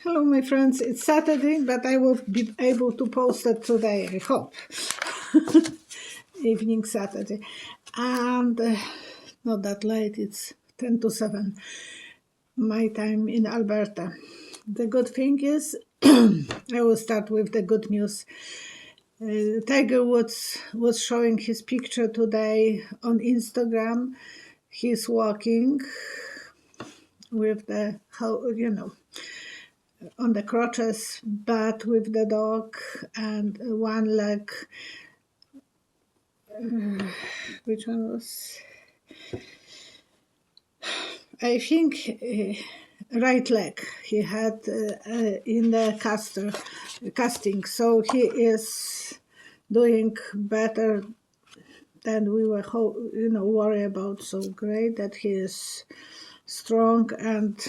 Hello, my friends. It's Saturday, but I will be able to post it today, I hope. Evening Saturday. And not that late, it's 10 to 7, my time in Alberta. The good thing is, I will start with the good news. Tiger Woods was showing his picture today on Instagram. He's walking with the, on the crutches, but with the dog and one leg. Which one was? I think right leg he had in the casting. So he is doing better than we were, worried about. So great that he is strong and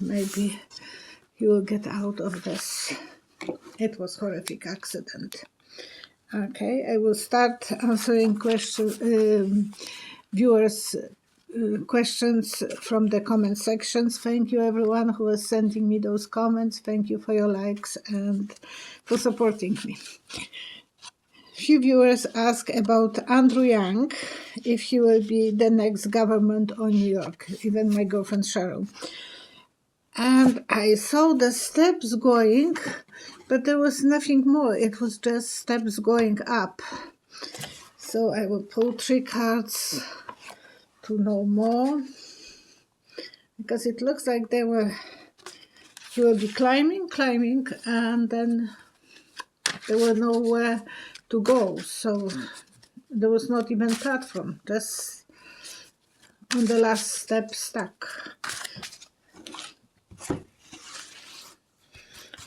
maybe he will get out of this. It was horrific accident. Okay, I will start answering viewers' questions from the comment sections. Thank you everyone who is sending me those comments. Thank you for your likes and for supporting me. Few viewers ask about Andrew Yang, if he will be the next government on New York, even my girlfriend Cheryl. And I saw the steps going, but there was nothing more. It was just steps going up. So I will pull 3 cards to know more, because it looks like he will be climbing, and then there was nowhere to go. So there was not even platform, just on the last step stuck.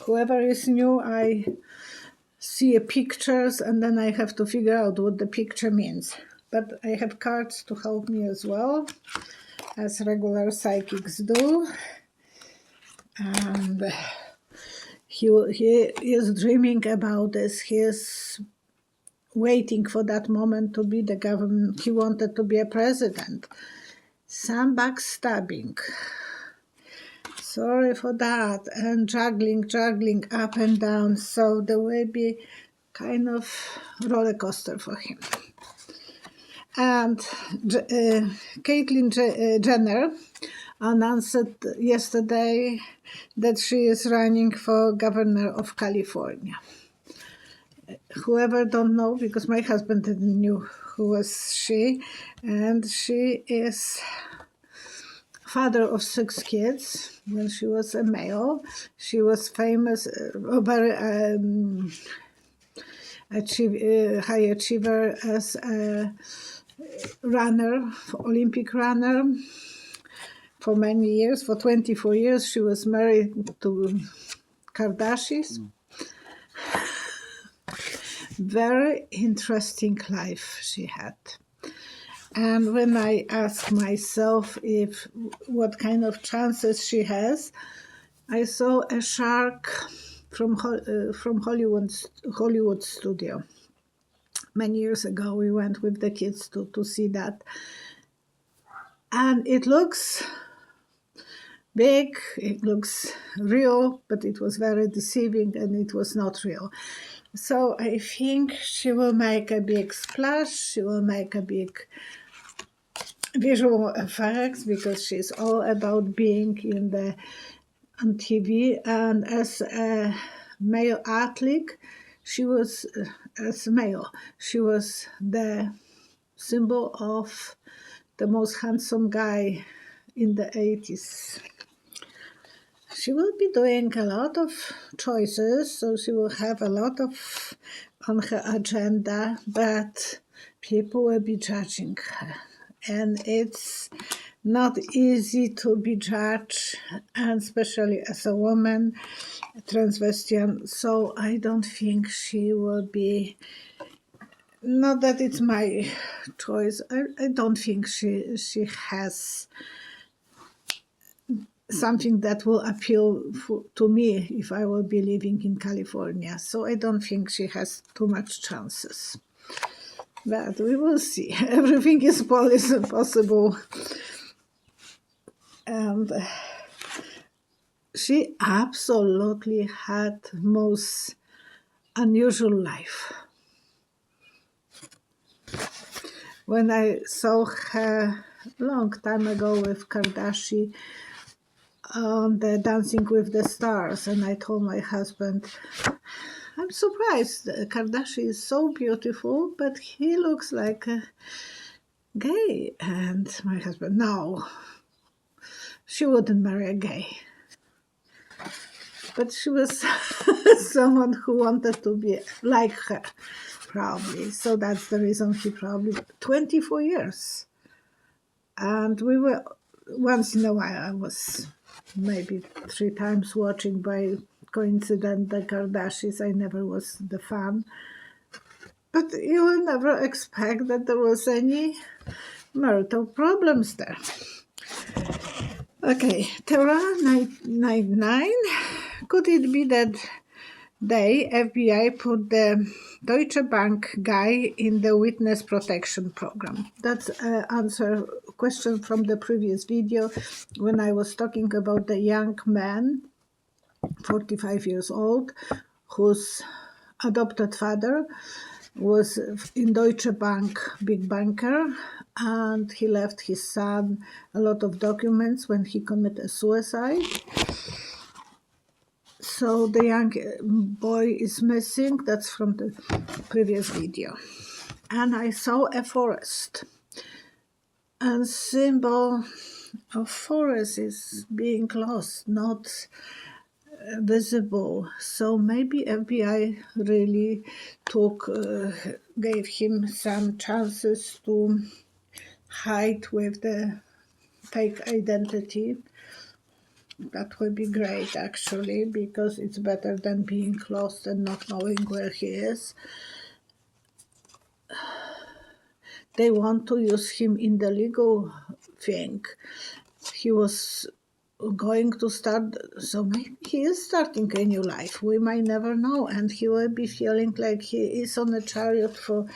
Whoever is new, I see pictures and then I have to figure out what the picture means. But I have cards to help me as well, as regular psychics do. And he is dreaming about this. He is waiting for that moment to be the government. He wanted to be a president. Some backstabbing. Sorry for that. And juggling up and down. So there will be kind of roller coaster for him. And Caitlyn Jenner announced yesterday that she is running for governor of California. Whoever don't know, because my husband didn't know who was she, and she is father of 6 kids. When she was a male, she was famous, very high achiever as a runner, Olympic runner. For many years, for 24 years, she was married to Kardashians. Very interesting life she had. And when I ask myself what kind of chances she has, I saw a shark from Hollywood studio. Many years ago, we went with the kids to see that. And it looks big, it looks real, but it was very deceiving and it was not real. So I think she will make a big splash, she will make a big visual effects, because she's all about being on TV. And as a male athlete, she was the symbol of the most handsome guy in the 80s. She will be doing a lot of choices, so she will have a lot of on her agenda, but people will be judging her. And it's not easy to be judged, and especially as a woman, a transvestite. So I don't think she will be, not that it's my choice, I don't think she has something that will appeal to me if I will be living in California. So I don't think she has too much chances. But we will see. Everything is possible. And She absolutely had most unusual life. When I saw her long time ago with Kardashian on the Dancing with the Stars, and I told my husband, I'm surprised. Kardashian is so beautiful, but he looks like a gay. And my husband, no, she wouldn't marry a gay. But she was someone who wanted to be like her, probably. So that's the reason he probably 24 years. And we were, once in a while, I was maybe 3 times watching by coincidence the Kardashians. I never was the fan. But you will never expect that there was any marital problems there. Okay, Terra 999. Could it be that they, FBI, put the Deutsche Bank guy in the witness protection program? That's an answer question from the previous video when I was talking about the young man, 45 years old, whose adopted father was in Deutsche Bank, big banker, and he left his son a lot of documents when he committed suicide. So the young boy is missing. That's from the previous video. And I saw a forest. And symbol of forest is being lost, not visible. So maybe FBI really gave him some chances to hide with the fake identity. That would be great, actually, because it's better than being lost and not knowing where he is. They want to use him in the legal thing. He was going to start, so maybe he is starting a new life. We might never know, and he will be feeling like he is on a chariot for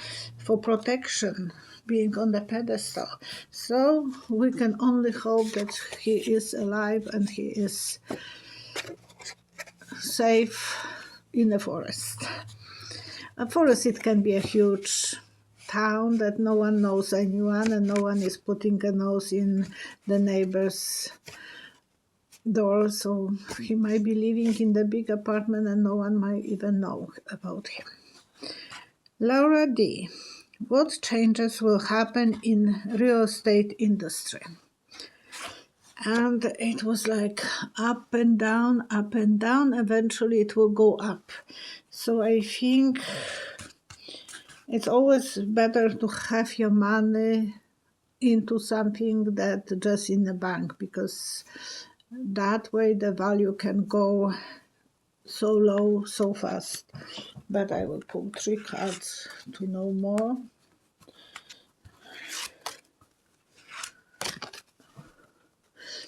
protection, being on the pedestal. So we can only hope that he is alive and he is safe in the forest. A forest, it can be a huge town that no one knows anyone and no one is putting a nose in the neighbor's door, so he might be living in the big apartment and no one might even know about him. Laura D. What changes will happen in real estate industry? And it was like up and down, up and down. Eventually it will go up. So I think it's always better to have your money into something that just in the bank, because that way the value can go so low so fast. But I will pull 3 cards to know more.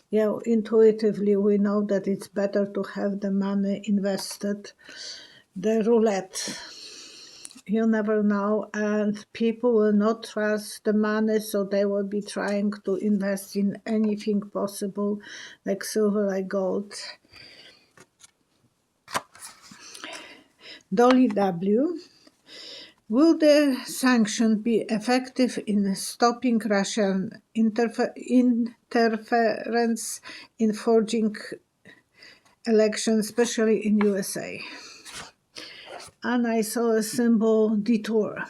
Yeah, intuitively we know that it's better to have the money invested. The roulette, you never know, and people will not trust the money, so they will be trying to invest in anything possible, like silver, like gold. Dolly W. Will the sanction be effective in stopping Russian interference in forging elections, especially in USA? And I saw a symbol, Detour.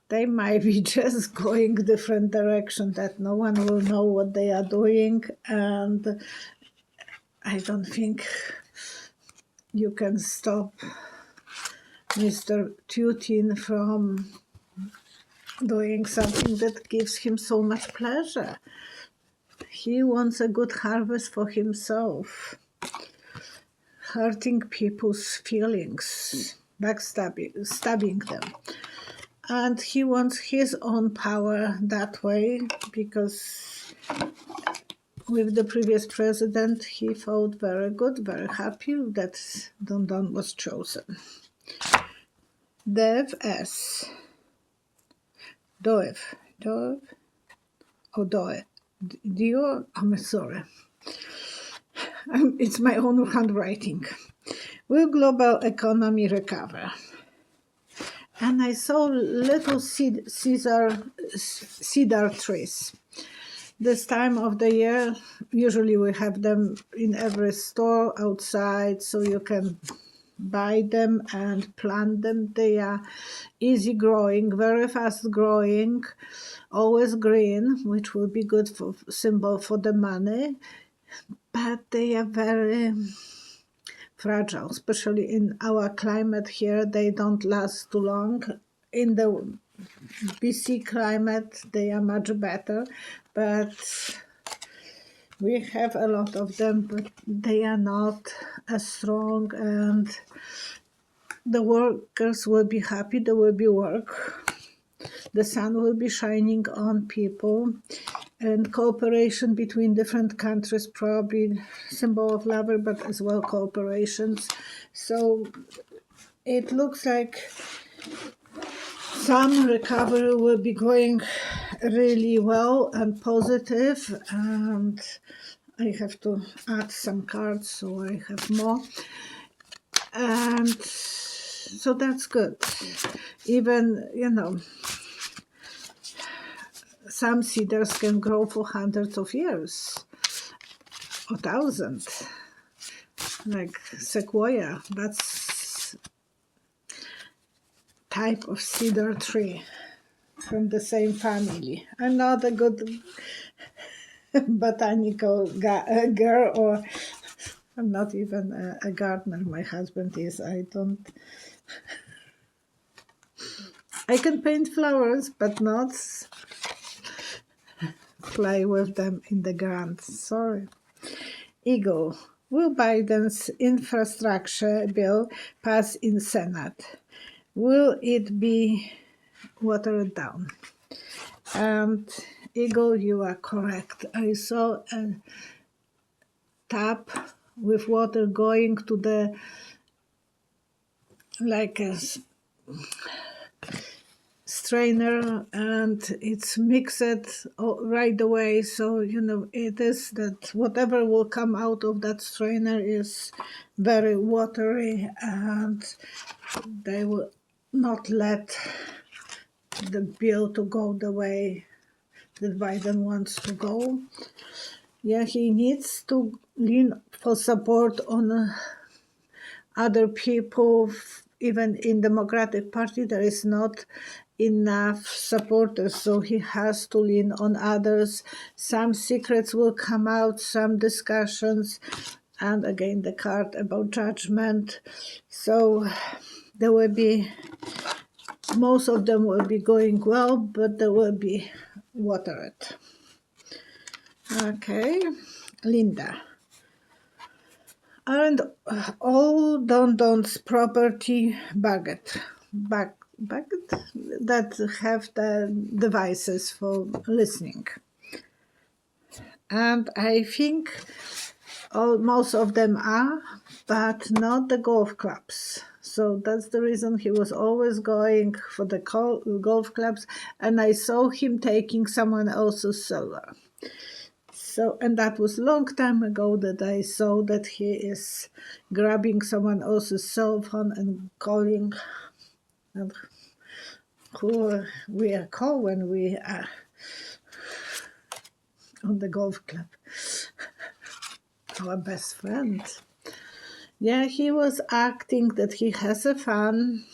They might be just going different direction, that no one will know what they are doing, and I don't think you can stop Mr. Putin from doing something that gives him so much pleasure. He wants a good harvest for himself, hurting people's feelings, stabbing them. And he wants his own power that way, because with the previous president, he felt very good, very happy that Don Don was chosen. Dev S. Doev. Dio, I'm sorry. It's my own handwriting. Will global economy recover? And I saw little cedar trees. This time of the year, usually we have them in every store outside, so you can buy them and plant them. They are easy growing, very fast growing, always green, which will be good for symbol for the money, but they are very fragile, especially in our climate here. They don't last too long. In the BC climate, they are much better, but we have a lot of them, but they are not as strong, and the workers will be happy. There will be work. The sun will be shining on people, and cooperation between different countries, probably symbol of love, but as well cooperations. So it looks like some recovery will be going really well and positive, and I have to add some cards so I have more. And so that's good. Even, some cedars can grow for hundreds of years or thousands, like sequoia. That's type of cedar tree from the same family. I'm not a good botanical girl, or I'm not even a gardener. My husband is. I can paint flowers, but not play with them in the ground. Sorry. Eagle. Will Biden's infrastructure bill pass in Senate? Will it be watered down? And Eagle, you are correct. I saw a tap with water going to the, like a strainer, and it's mixed right away. So, it is that whatever will come out of that strainer is very watery, and they will not let the bill to go the way that Biden wants to go. Yeah, he needs to lean for support on other people. Even in Democratic Party, there is not enough supporters, so he has to lean on others. Some secrets will come out, some discussions, and again the card about judgment. So there will be, most of them will be going well, but there will be watered. Okay, Linda. Aren't all Don Don's property bugged that have the devices for listening? And I think most of them are, but not the golf clubs. So that's the reason he was always going for the golf clubs, and I saw him taking someone else's cellular. So, and that was a long time ago that I saw that he is grabbing someone else's cell phone and calling, and who we are called when we are on the golf club. Our best friend. Yeah, he was acting that he has a fun,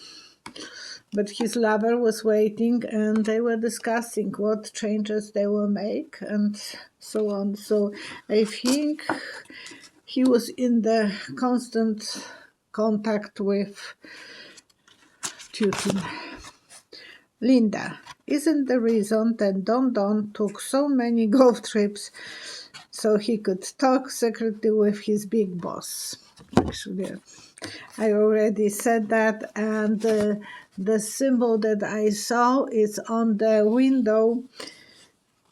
but his lover was waiting, and they were discussing what changes they will make and so on. So I think he was in the constant contact with Putin. Linda, isn't the reason that Don took so many golf trips so he could talk secretly with his big boss? Actually, I already said that, and the symbol that I saw is on the window.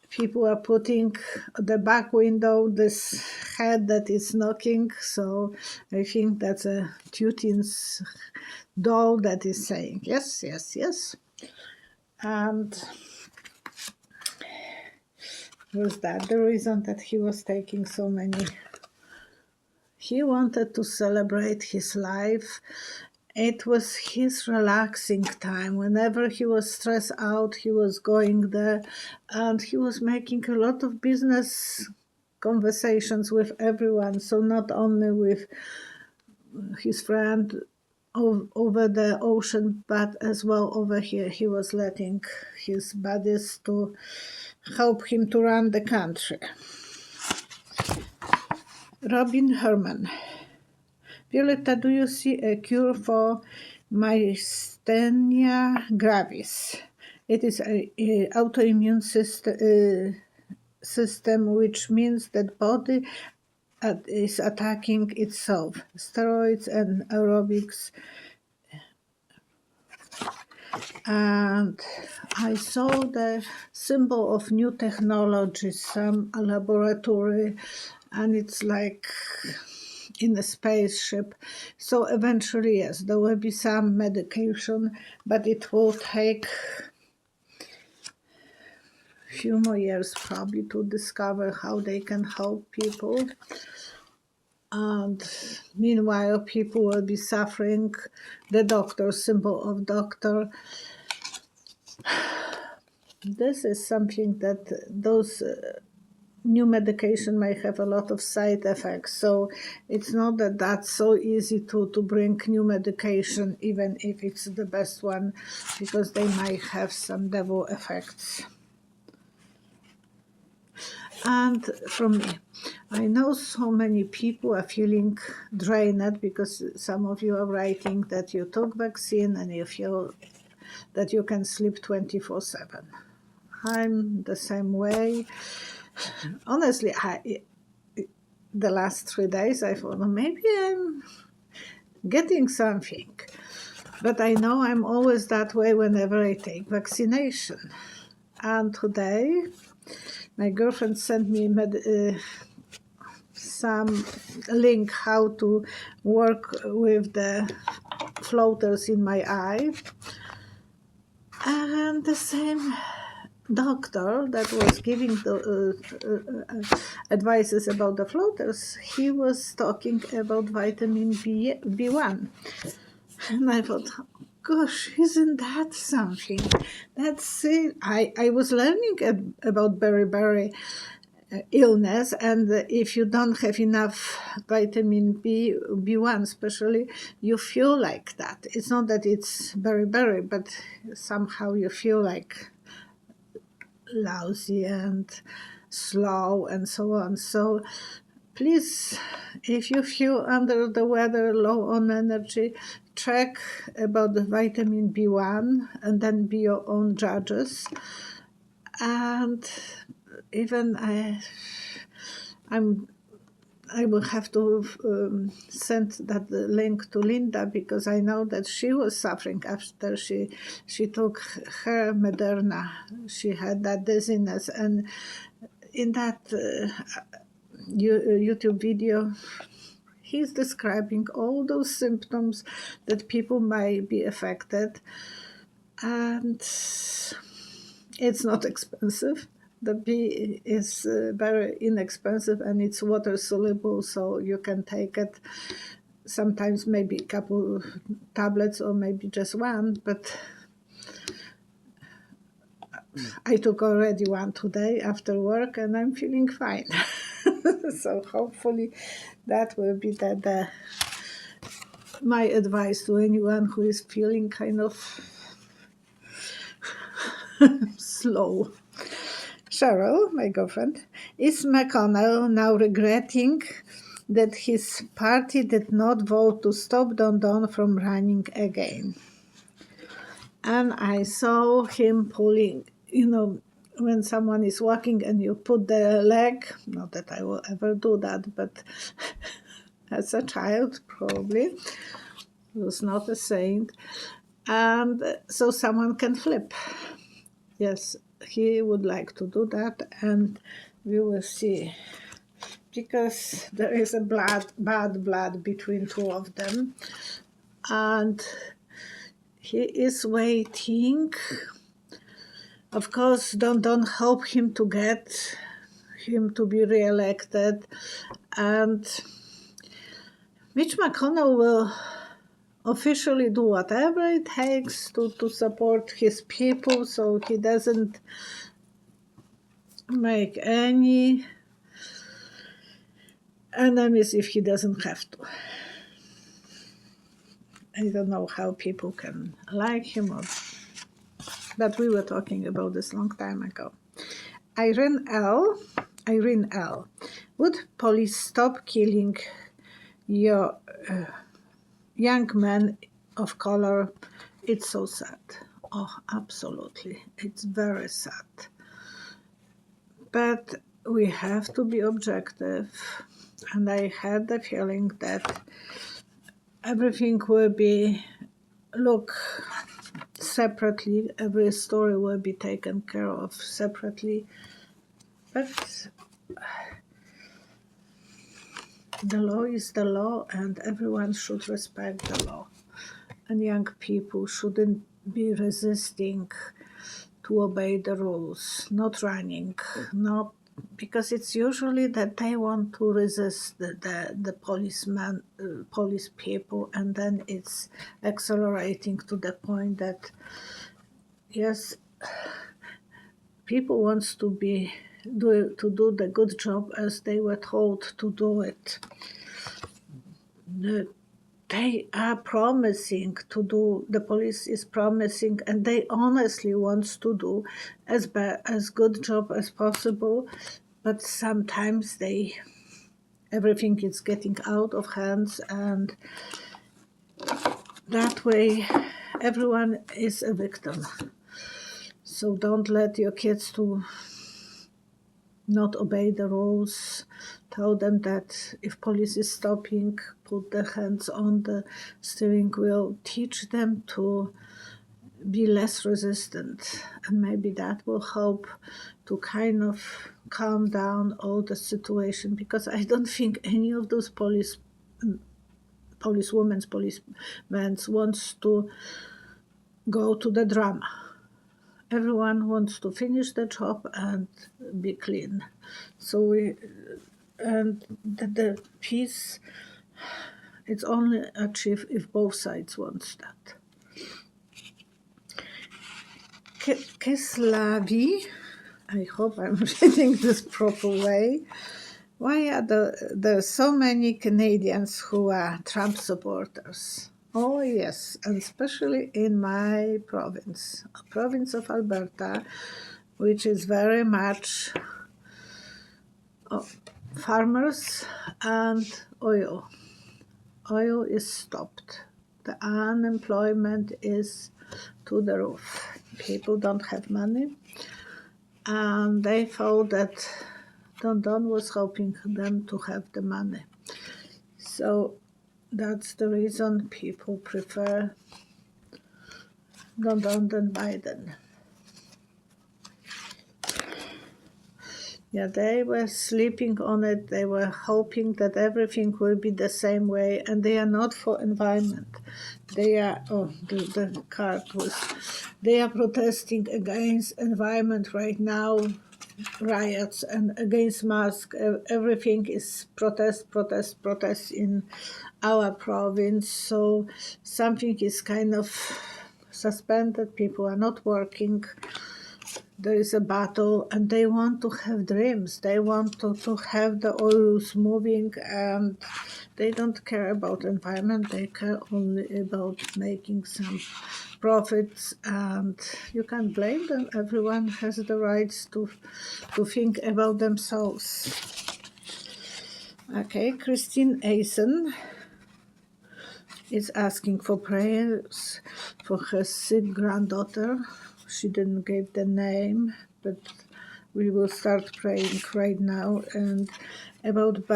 People are putting the back window, this head that is knocking, so I think that's a Putin's doll that is saying yes, yes, yes. And was that the reason that he was taking so many He wanted to celebrate his life. It was his relaxing time. Whenever he was stressed out, he was going there, and he was making a lot of business conversations with everyone. So not only with his friend over the ocean, but as well over here. He was letting his buddies to help him to run the country. Robin Herman. Violetta, do you see a cure for myasthenia gravis? It is an autoimmune system, which means that body is attacking itself. Steroids and aerobics. And I saw the symbol of new technology, some laboratory, and it's like in a spaceship. So eventually, yes, there will be some medication, but it will take a few more years probably to discover how they can help people. And meanwhile, people will be suffering. The doctor, symbol of doctor. This is something that those new medication may have a lot of side effects. So it's not that that's so easy to bring new medication, even if it's the best one, because they might have some devil effects. And from me, I know so many people are feeling drained because some of you are writing that you took vaccine and you feel that you can sleep 24/7. I'm the same way. Honestly, the last 3 days I thought, well, maybe I'm getting something. But I know I'm always that way whenever I take vaccination. And today, my girlfriend sent me some link how to work with the floaters in my eye. And the same doctor that was giving the advices about the floaters, he was talking about vitamin B1. And I thought, gosh, isn't that something? That's it. I was learning about beriberi illness, and if you don't have enough vitamin B1 especially, you feel like that. It's not that it's beriberi, but somehow you feel like lousy and slow and so on. So please, if you feel under the weather, low on energy, check about the vitamin B1 and then be your own judges. And even I will have to send that link to Linda, because I know that she was suffering after she took her Moderna. She had that dizziness, and in that YouTube video, he's describing all those symptoms that people might be affected, and it's not expensive. The B is very inexpensive, and it's water soluble, so you can take it sometimes, maybe a couple tablets or maybe just one, but I took already one today after work and I'm feeling fine. So hopefully that will be my advice to anyone who is feeling kind of slow. Cheryl, my girlfriend, is McConnell now regretting that his party did not vote to stop Don Don from running again? And I saw him pulling, when someone is walking and you put the leg, not that I will ever do that, but as a child probably, it was not a saint, and so someone can flip. Yes, he would like to do that, and we will see, because there is a bad blood between two of them, and he is waiting. Of course, don't help him to get him to be re-elected, and Mitch McConnell will officially do whatever it takes to support his people, so he doesn't make any enemies if he doesn't have to. I don't know how people can like him, but we were talking about this long time ago. Irene L. Would police stop killing your young men of color? It's so sad. Oh, absolutely. It's very sad. But we have to be objective. And I had the feeling that everything will be looked separately. Every story will be taken care of separately. But the law is the law, and everyone should respect the law. And young people shouldn't be resisting to obey the rules, not running, not because it's usually that they want to resist the policeman, police people, and then it's accelerating to the point that, yes, people wants to do the good job as they were told to do it. They are promising to do, the police is promising, and they honestly wants to do as good job as possible, but sometimes everything is getting out of hands, and that way everyone is a victim. So don't let your kids to not obey the rules. Tell them that if police is stopping, put their hands on the steering wheel. Teach them to be less resistant, and maybe that will help to kind of calm down all the situation, because I don't think any of those policewomen, policemen wants to go to the drama. Everyone wants to finish the job and be clean. So the peace, it's only achieved if both sides want that. Keslavi, I hope I'm reading this proper way. Why are there so many Canadians who are Trump supporters? Oh yes, and especially in my province of Alberta, which is very much farmers and oil. Oil is stopped. The unemployment is to the roof. People don't have money, and they thought that Don Don was helping them to have the money. So that's the reason people prefer Don Don than Biden. Yeah, they were sleeping on it. They were hoping that everything will be the same way, and they are not for environment. They are, the card was, they are protesting against environment right now, riots, and against mask. Everything is protest in our province. So something is kind of suspended. People are not working. There is a battle, and they want to have dreams. They want to have the oils moving, and they don't care about environment. They care only about making some profits, and you can't blame them. Everyone has the rights to think about themselves. Okay, Christine Eisen is asking for prayers for her sick granddaughter. She didn't give the name, but we will start praying right now. And about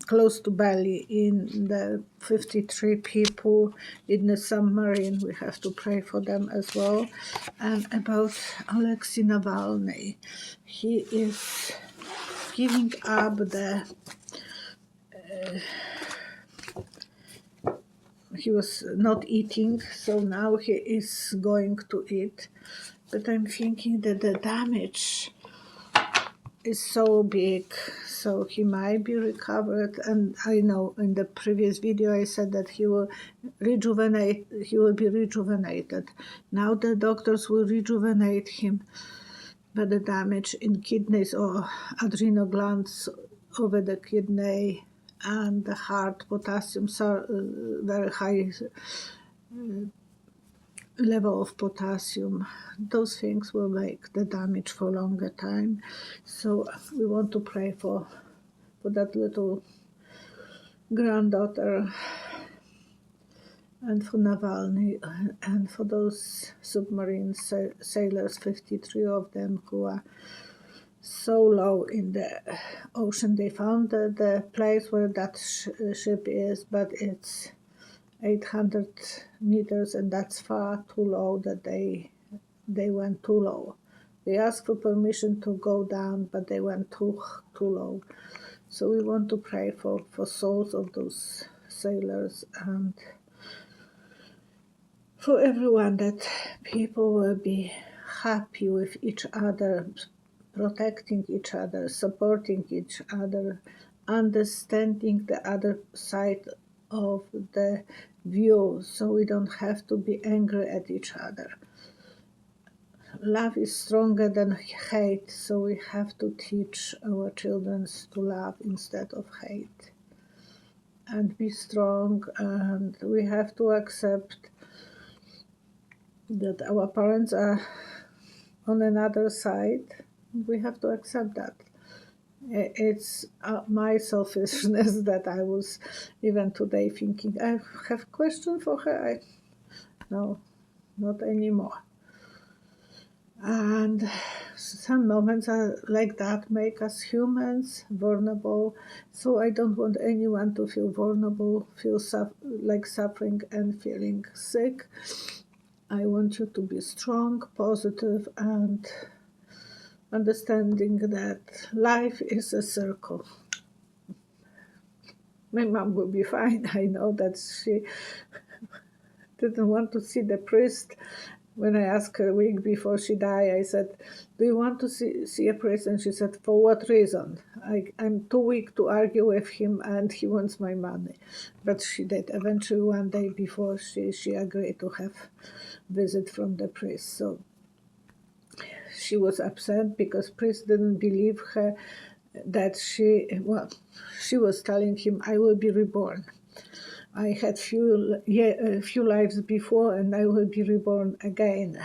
close to Bali, in the 53 people in the submarine, we have to pray for them as well. And about Alexei Navalny, he is giving up he was not eating, so now he is going to eat. But I'm thinking that the damage is so big, so he might be recovered. And I know in the previous video I said that he will be rejuvenated. Now the doctors will rejuvenate him, but the damage in kidneys or adrenal glands over the kidney and the heart, potassium, very high level of potassium, those things will make the damage for a longer time. So we want to pray for that little granddaughter and for Navalny and for those submarine sailors, 53 of them, who are so low in the ocean. They found the place where that ship is, but it's 800 meters, and that's far too low that they went too low. They asked for permission to go down, but they went too low. So we want to pray for souls of those sailors and for everyone, that people will be happy with each other, protecting each other, supporting each other, understanding the other side of the view, so we don't have to be angry at each other. Love is stronger than hate, so we have to teach our children to love instead of hate and be strong. And we have to accept that our parents are on another side. We have to accept that. It's my selfishness that I was even today thinking, I have question for her. No, not anymore. And some moments are like that make us humans, vulnerable. So I don't want anyone to feel vulnerable, feel like suffering and feeling sick. I want you to be strong, positive, and understanding that life is a circle. My mom will be fine. I know that she didn't want to see the priest. When I asked her a week before she died, I said, do you want to see a priest? And she said, for what reason? I'm too weak to argue with him, and he wants my money. But she did. Eventually, one day before, she agreed to have visit from the priest. So she was upset because priest didn't believe her, that she was telling him, I will be reborn. I had few lives before, and I will be reborn again.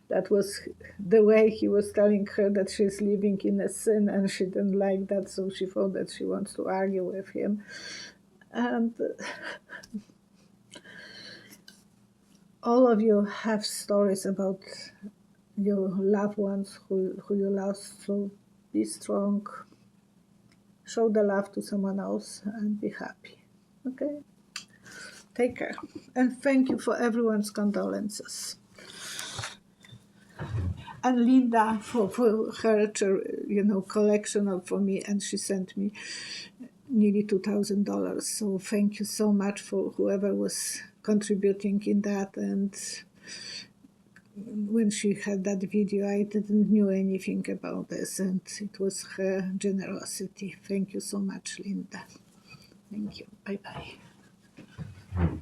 That was the way he was telling her that she's living in a sin, and she didn't like that, so she thought that she wants to argue with him. And all of you have stories about your loved ones who you lost, so be strong. Show the love to someone else and be happy. Okay? Take care. And thank you for everyone's condolences. And Linda for her collection for me, and she sent me nearly $2,000. So thank you so much for whoever was contributing in that. And when she had that video, I didn't know anything about this, and it was her generosity. Thank you so much, Linda. Thank you. Bye-bye.